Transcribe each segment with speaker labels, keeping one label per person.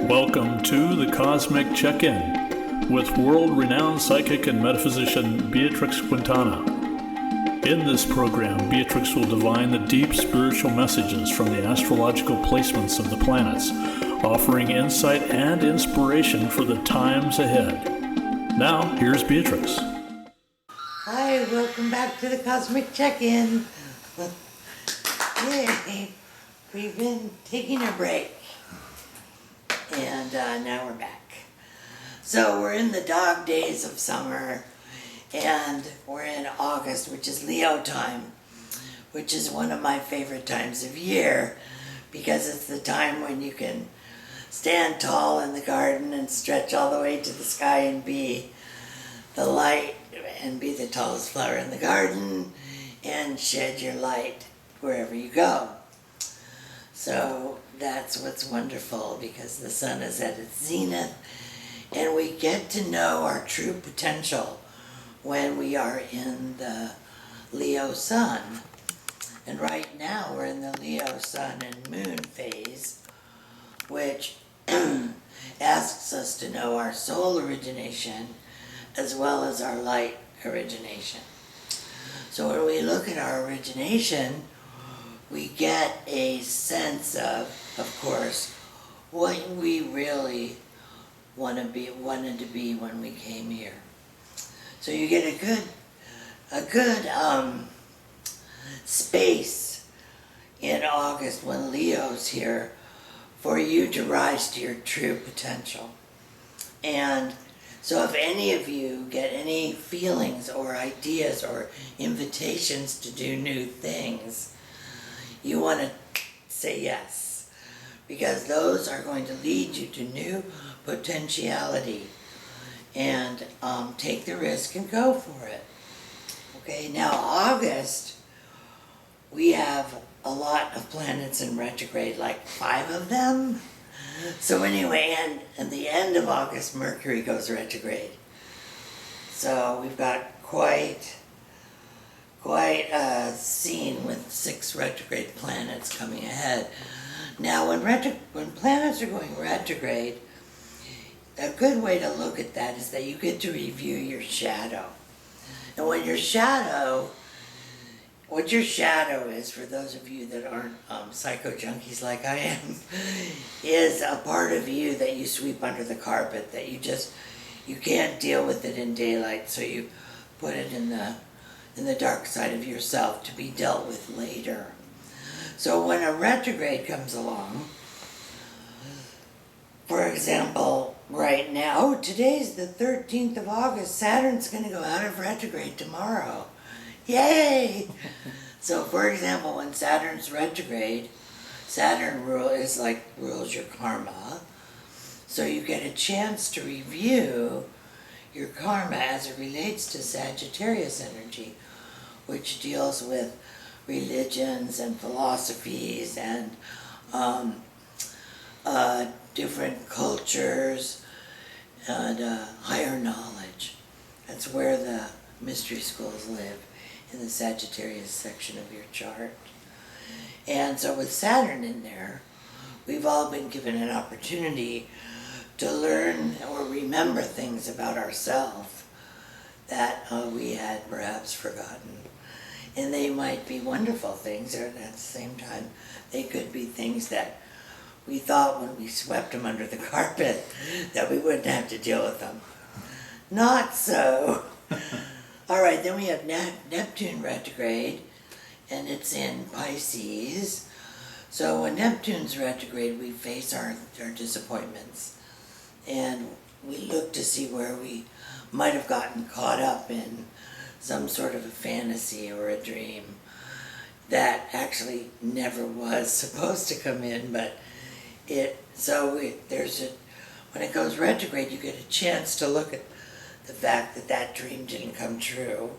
Speaker 1: Welcome to the Cosmic Check-In with world-renowned psychic and metaphysician Beatrex Quntanna. In this program, Beatrex will divine the deep spiritual messages from the astrological placements of the planets, offering insight and inspiration for the times ahead. Now, here's Beatrex.
Speaker 2: Hi, welcome back to the Cosmic Check-In. Yay! We've been taking a break, and now we're back. So we're in the dog days of summer, and we're in August, which is Leo time, which is one of my favorite times of year because it's the time when you can stand tall in the garden and stretch all the way to the sky and be the light and be the tallest flower in the garden and shed your light wherever you go. So that's what's wonderful, because the sun is at its zenith and we get to know our true potential when we are in the Leo sun. And right now we're in the Leo sun and moon phase, which asks us to know our soul origination as well as our light origination. So when we look at our origination, we get a sense of course, what we really wanted to be when we came here. So you get a good space in August when Leo's here for you to rise to your true potential. And so if any of you get any feelings or ideas or invitations to do new things, you want to say yes, because those are going to lead you to new potentiality, and take the risk and go for it. Okay, now August, we have a lot of planets in retrograde, like 5 of them. So anyway, and the end of August, Mercury goes retrograde. So we've got quite a scene with 6 retrograde planets coming ahead. Now, when planets are going retrograde, a good way to look at that is that you get to review your shadow. And when what your shadow is, for those of you that aren't psycho junkies like I am, is a part of you that you sweep under the carpet, that you can't deal with it in daylight, so you put it in the dark side of yourself to be dealt with later. So when a retrograde comes along, for example, right now, today's the 13th of August, Saturn's going to go out of retrograde tomorrow. Yay! So for example, when Saturn's retrograde, Saturn rules your karma. So you get a chance to review your karma as it relates to Sagittarius energy, which deals with religions and philosophies and different cultures and higher knowledge. That's where the mystery schools live, in the Sagittarius section of your chart. And so with Saturn in there, we've all been given an opportunity to learn or remember things about ourselves that we had perhaps forgotten. And they might be wonderful things, or at the same time, they could be things that we thought when we swept them under the carpet that we wouldn't have to deal with them. Not so. All right, then we have Neptune retrograde, and it's in Pisces. So when Neptune's retrograde, we face our disappointments, and we look to see where we might have gotten caught up in some sort of a fantasy or a dream that actually never was supposed to come in, but when it goes retrograde, you get a chance to look at the fact that that dream didn't come true,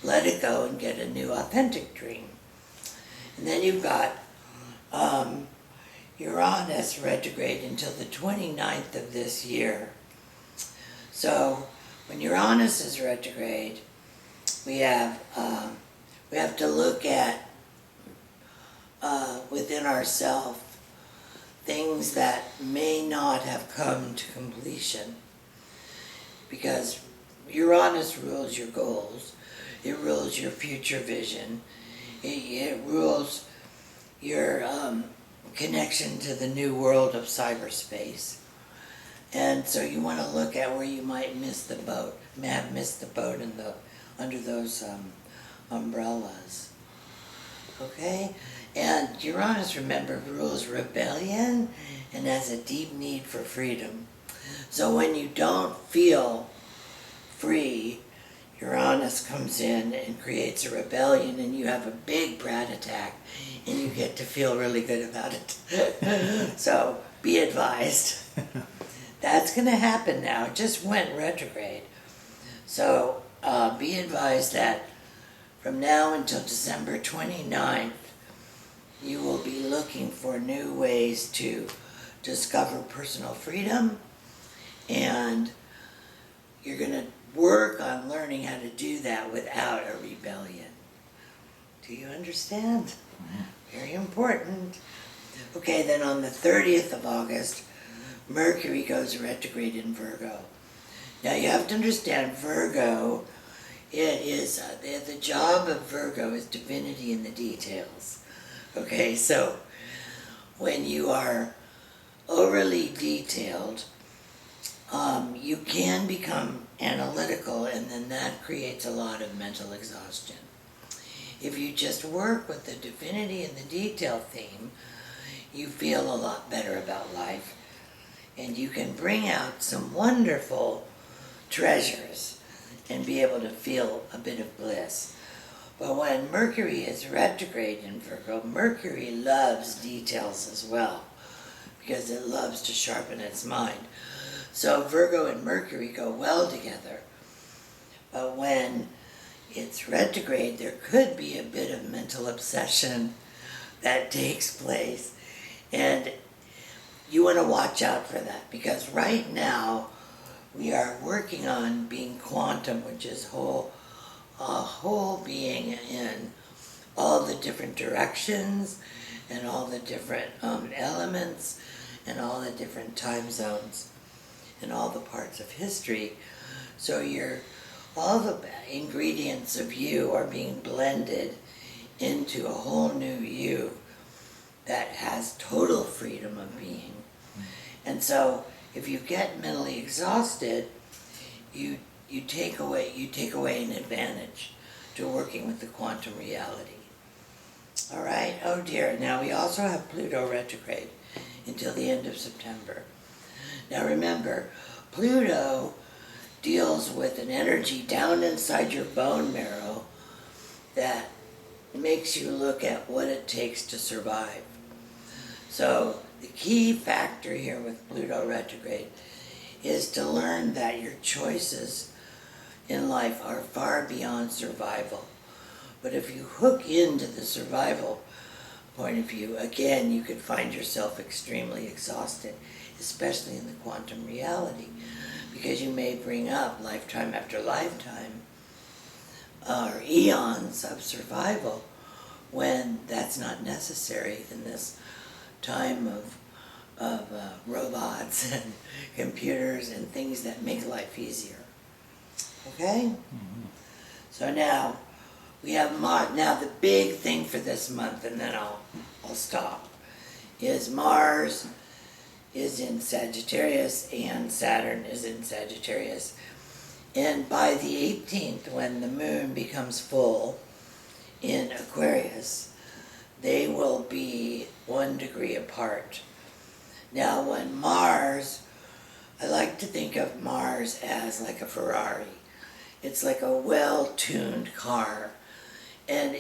Speaker 2: let it go and get a new authentic dream. And then you've got Uranus retrograde until the 29th of this year. So when Uranus is retrograde, we have to look at within ourselves things that may not have come to completion. Because Uranus rules your goals, it rules your future vision, it rules your connection to the new world of cyberspace. And so you want to look at where you might miss the boat, have missed the boat under those umbrellas. Okay? And Uranus, remember, rules rebellion and has a deep need for freedom. So when you don't feel free, Uranus comes in and creates a rebellion, and you have a big brat attack, and you get to feel really good about it. So be advised. That's going to happen now. It just went retrograde. So be advised that from now until December 29th, you will be looking for new ways to discover personal freedom, and you're going to work on learning how to do that without a rebellion. Do you understand? Very important. Okay, then on the 30th of August, Mercury goes retrograde in Virgo. Now you have to understand, Virgo, it is, the job of Virgo is divinity in the details. Okay, so when you are overly detailed, you can become analytical, and then that creates a lot of mental exhaustion. If you just work with the divinity and the detail theme, you feel a lot better about life, and you can bring out some wonderful treasures and be able to feel a bit of bliss. But when Mercury is retrograde in Virgo, Mercury loves details as well, because it loves to sharpen its mind. So Virgo and Mercury go well together. But when it's retrograde, there could be a bit of mental obsession that takes place. And you want to watch out for that, because right now we are working on being quantum, which is a whole being in all the different directions and all the different elements and all the different time zones and all the parts of history. So all the ingredients of you are being blended into a whole new you that has total freedom of being. And so if you get mentally exhausted, you take away an advantage to working with the quantum reality. All right? Oh dear. Now we also have Pluto retrograde until the end of September. Now remember, Pluto deals with an energy down inside your bone marrow that makes you look at what it takes to survive. So the key factor here with Pluto retrograde is to learn that your choices in life are far beyond survival. But if you hook into the survival point of view, again, you could find yourself extremely exhausted, especially in the quantum reality, because you may bring up lifetime after lifetime or eons of survival when that's not necessary in this time of robots and computers and things that make life easier. Okay? Mm-hmm. So now we have Mars. Now the big thing for this month, and then I'll stop, is Mars is in Sagittarius and Saturn is in Sagittarius. And by the 18th, when the moon becomes full in Aquarius, they will be 1 degree apart. Now when Mars, I like to think of Mars as like a Ferrari. It's like a well-tuned car, and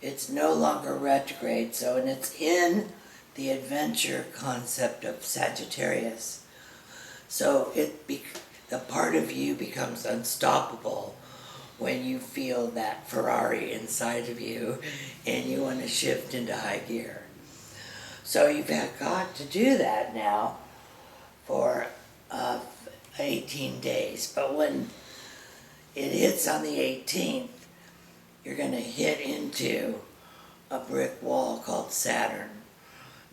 Speaker 2: it's no longer retrograde, and it's in the adventure concept of Sagittarius. So the part of you becomes unstoppable when you feel that Ferrari inside of you and you want to shift into high gear. So you've got to do that now for 18 days. But when it hits on the 18th, you're going to hit into a brick wall called Saturn.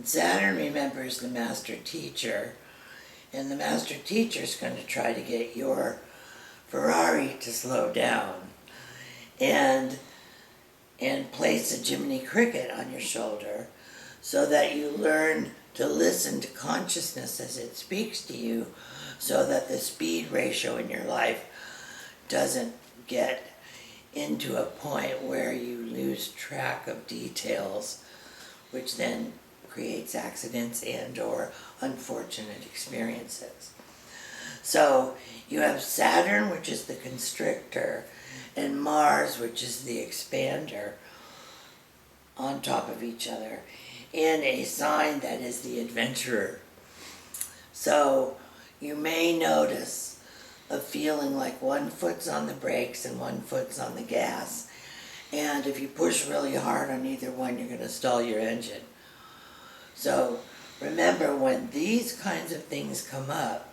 Speaker 2: Saturn remembers the master teacher, and the master teacher is going to try to get your Ferrari to slow down and place a Jiminy Cricket on your shoulder so that you learn to listen to consciousness as it speaks to you, so that the speed ratio in your life doesn't get into a point where you lose track of details, which then creates accidents and or unfortunate experiences. So you have Saturn, which is the constrictor, and Mars, which is the expander, on top of each other in a sign that is the adventurer. So you may notice a feeling like one foot's on the brakes and one foot's on the gas, and if you push really hard on either one, you're going to stall your engine. So remember, when these kinds of things come up,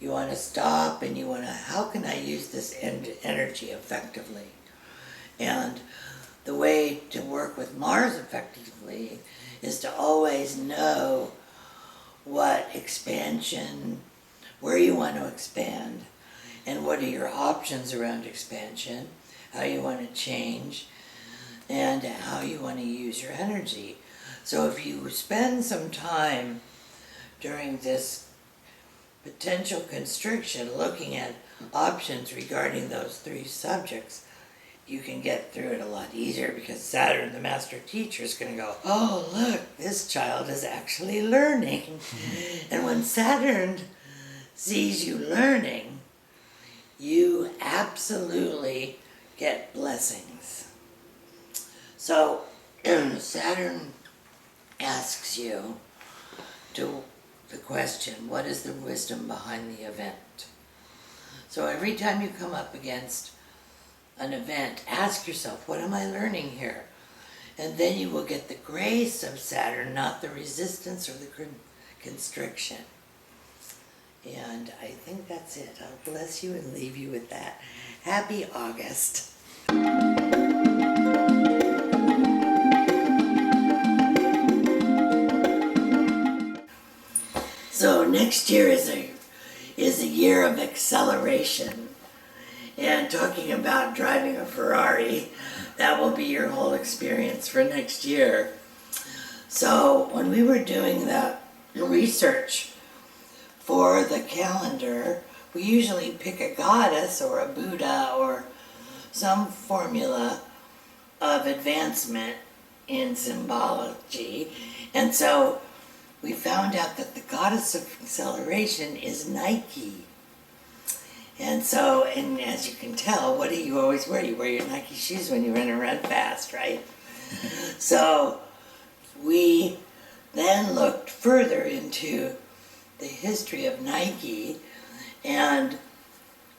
Speaker 2: you want to stop and you want to, how can I use this energy effectively? And the way to work with Mars effectively is to always know what expansion, where you want to expand, and what are your options around expansion, how you want to change, and how you want to use your energy. So if you spend some time during this potential constriction looking at options regarding those three subjects, you can get through it a lot easier, because Saturn, the master teacher, is going to go, oh, look, this child is actually learning. And when Saturn sees you learning, you absolutely get blessings. So Saturn asks you the question, what is the wisdom behind the event? So every time you come up against an event, ask yourself, what am I learning here? And then you will get the grace of Saturn, not the resistance or the constriction. And I think that's it. I'll bless you and leave you with that. Happy August. So next year is a year of acceleration. And talking about driving a Ferrari, that will be your whole experience for next year. So when we were doing the research for the calendar, we usually pick a goddess or a Buddha or some formula of advancement in symbology. And so we found out that the goddess of acceleration is Nike. And so, and as you can tell, what do you always wear? You wear your Nike shoes when you run around fast, right? So we then looked further into the history of Nike, and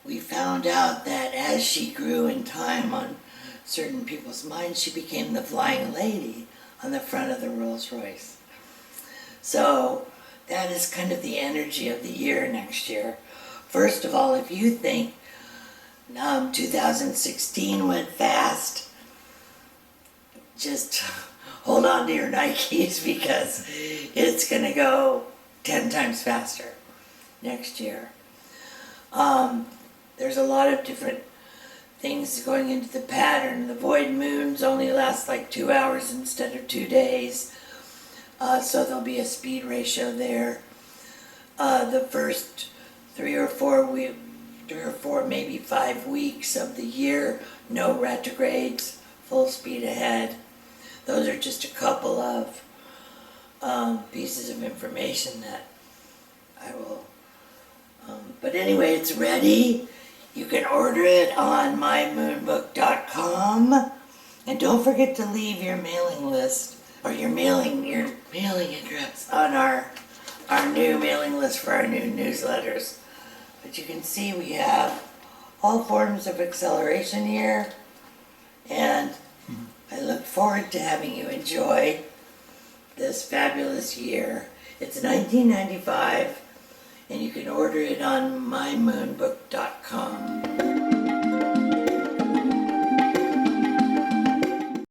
Speaker 2: we found out that as she grew in time on certain people's minds, she became the flying lady on the front of the Rolls Royce. So that is kind of the energy of the year next year. First of all, if you think 2016 went fast, just hold on to your Nikes, because it's going to go 10 times faster next year. There's a lot of different things going into the pattern. The void moons only last like 2 hours instead of 2 days. So there'll be a speed ratio there. The first 3 or 4, maybe 5 weeks of the year, no retrogrades, full speed ahead. Those are just a couple of pieces of information that I will, but anyway, it's ready. You can order it on mymoonbook.com, and don't forget to leave your mailing list, or your mailing address on our new mailing list for our new newsletters. But you can see we have all forms of acceleration here, and I look forward to having you enjoy this fabulous year. It's 1995, and you can order it on mymoonbook.com.